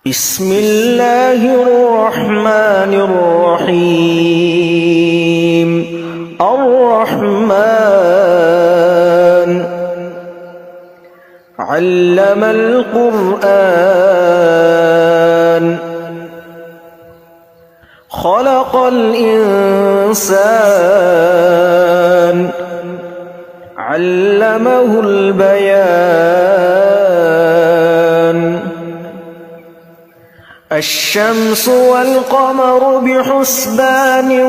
بسم الله الرحمن الرحيم. الرحمن علم القرآن خلق الإنسان علمه البيان. الشمس والقمر بحسبان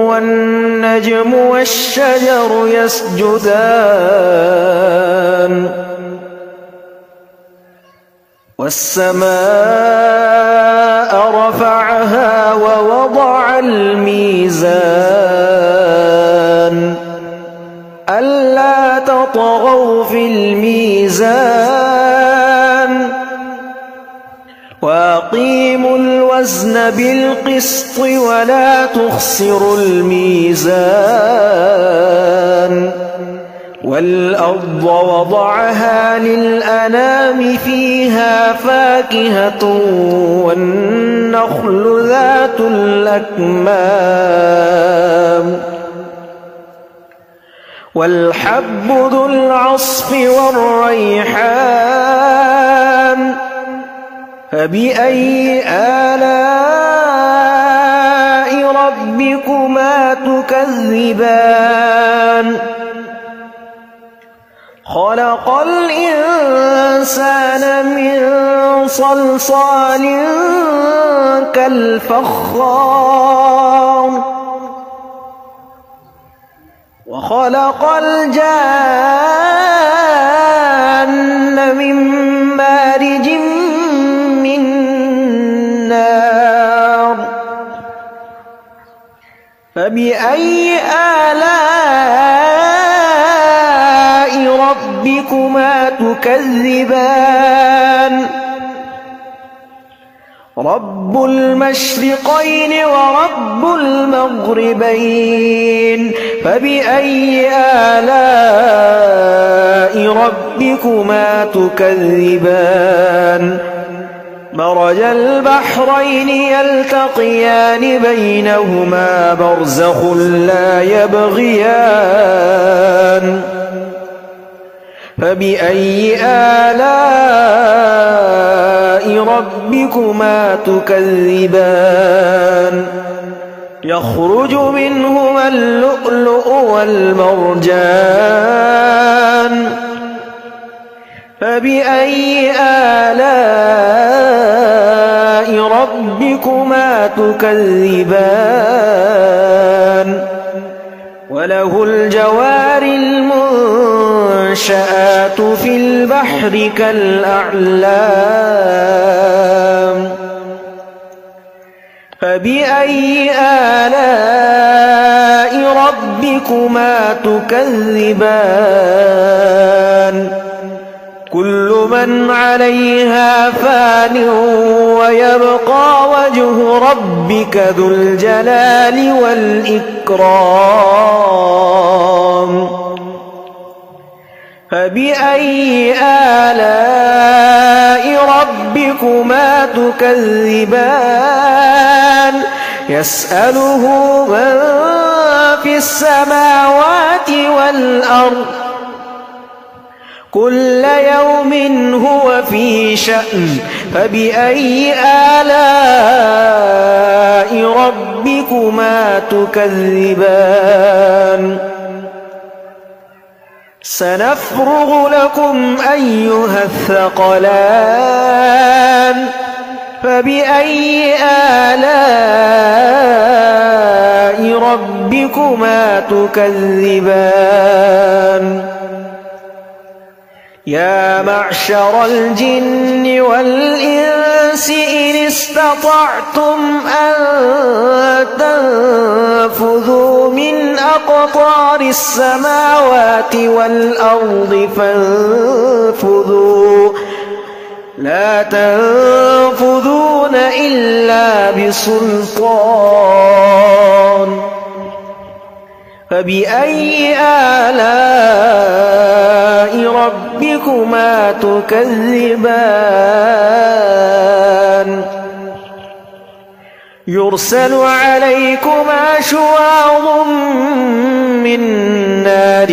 والنجم والشجر يسجدان. والسماء رفعها ووضع الميزان ألا تطغوا في الميزان وأقيموا الوزن بالقسط ولا تخسروا الميزان. والأرض وضعها للأنام فيها فاكهة والنخل ذات الأكمام والحب ذو العصف والريحان. فبأي آلاء ربكما تكذبان؟ خلق الإنسان من صلصال كالفخار وخلق الجان من مارج من نار. فبأي آلاء ربكما تكذبان؟ رب المشرقين ورب المغربين. فبأي آلاء ربكما تكذبان؟ مرج البحرين يلتقيان بينهما برزخ لا يبغيان. فبأي آلاء ربكما تكذبان؟ يخرج منهما اللؤلؤ والمرجان. فبأي آلاء ربكما تكذبان؟ وله الجوار المنشآت في البحر كالأعلام. فبأي آلاء ربكما تكذبان؟ كل من عليها فان ويبقى وجه ربك ذو الجلال والإكرام. فبأي آلاء ربكما تكذبان؟ يسأله من في السماوات والأرض كل يوم هو في شأن. فبأي آلاء ربكما تكذبان؟ سنفرغ لكم أيها الثقلان. فبأي آلاء ربكما تكذبان؟ يا معشر الجن والإنس إن استطعتم أن تنفذوا من أقطار السماوات والأرض فانفذوا لا تنفذون إلا بسلطان. فبأي آلاء ربكما تكذبان؟ يرسل عليكما شواظ من نار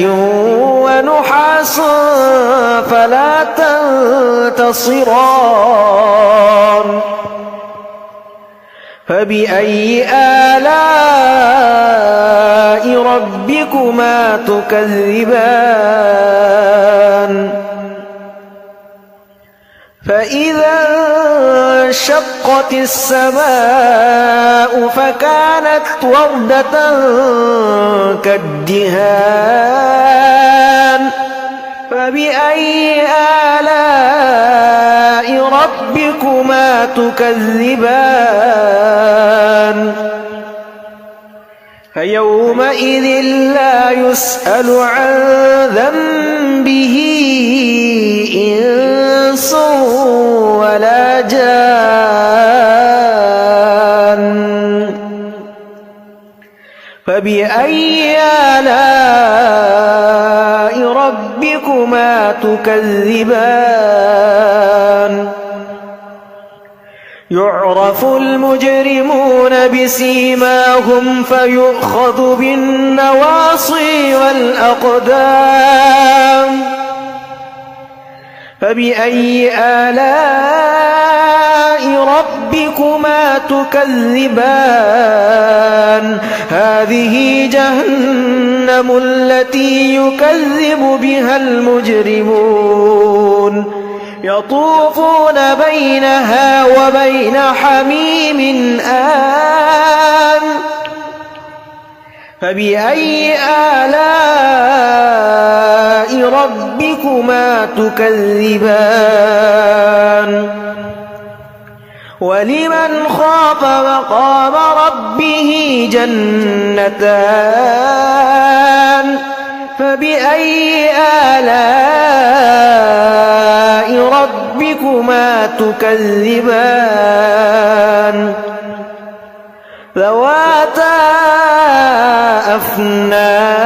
ونحاس فلا تنتصران فبأي آلاء ربكما تكذبان فإذا انشقت السماء فكانت وردة كالدهان فبأي آلاء ربكما تكذبان فيومئذ لا يسأل عن ذنبه إنس ولا جان فبأي آلاء ربكما تكذبان يعرف المجرمون بسيماهم فيؤخذ بالنواصي والأقدام فبأي آلاء ربكما تكذبان هذه جهنم التي يكذب بها المجرمون يطوفون بينها وبين حميم آن فبأي آلاء ربكما تكذبان ولمن خاف مقام ربه جنتان فبأي آلاء ربكما تكذبان ذواتا أفنان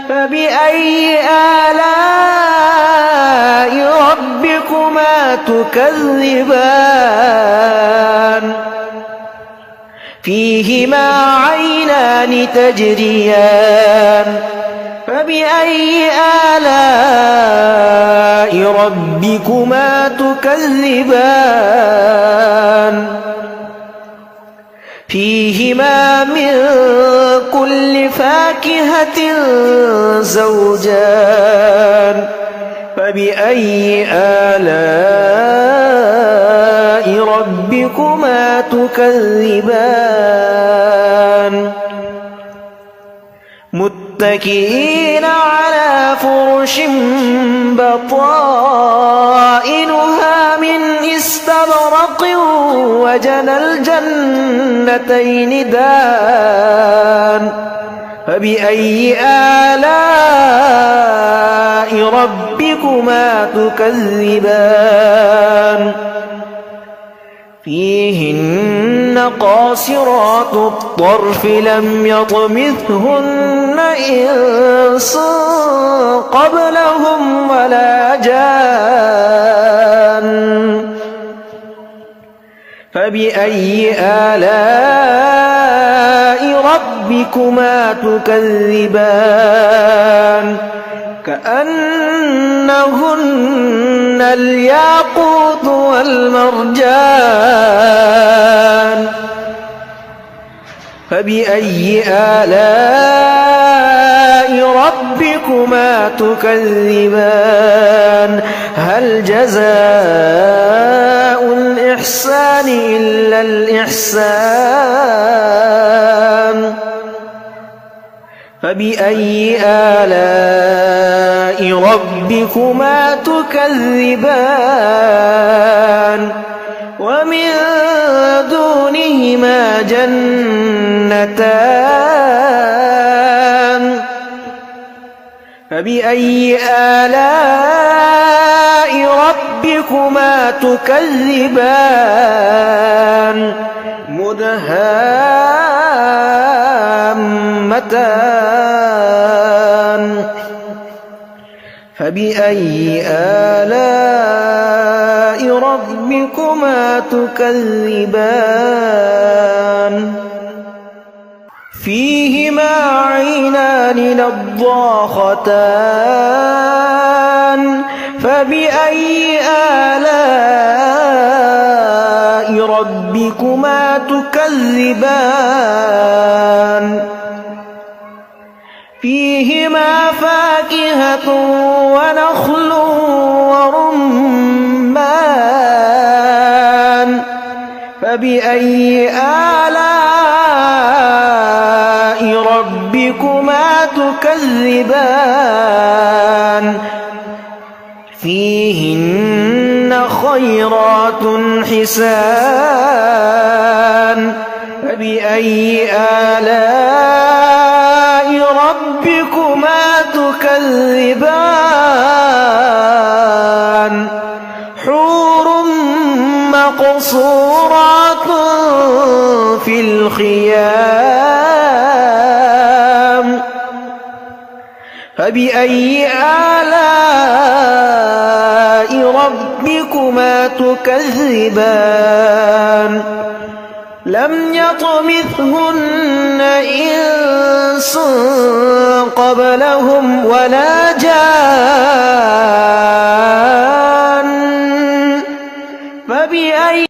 فبأي آلاء ربكما تكذبان فيهما عينان تجريان فبأي آلاء ربكما تكذبان فيهما من كل فاكهة زوجان فبأي آلاء ربكما تكذبان متكئين على فرش بطائنها من استبرق وجنى الجنتين دان فبأي آلاء ربكما تكذبان فيهن قاصرات الطرف لم يطمثهن إنس قبلهم ولا جان فبأي آلاء ربكما تكذبان كأنهن الياقوت والمرجان فبأي آلاء ربكما تكذبان هل جزاء الإحسان إلا الإحسان فبأي آلاء ربكما تكذبان ومن دونهما جنتان فبأي آلاء ربكما تكذبان مدهامتان فبأي آلاء ربكما ربكما تكذبان فيهما عينان نضاختان فبأي آلاء ربكما تكذبان فيهما فاكهة ونخل ورمان فبأي آلاء ربكما تكذبان فيهن خيرات حسان فبأي آلاء ربكما تكذبان حور مقصورات في الخيام فبأي آلاء ربكما تكذبان لم يطمثهن إنس قبلهم ولا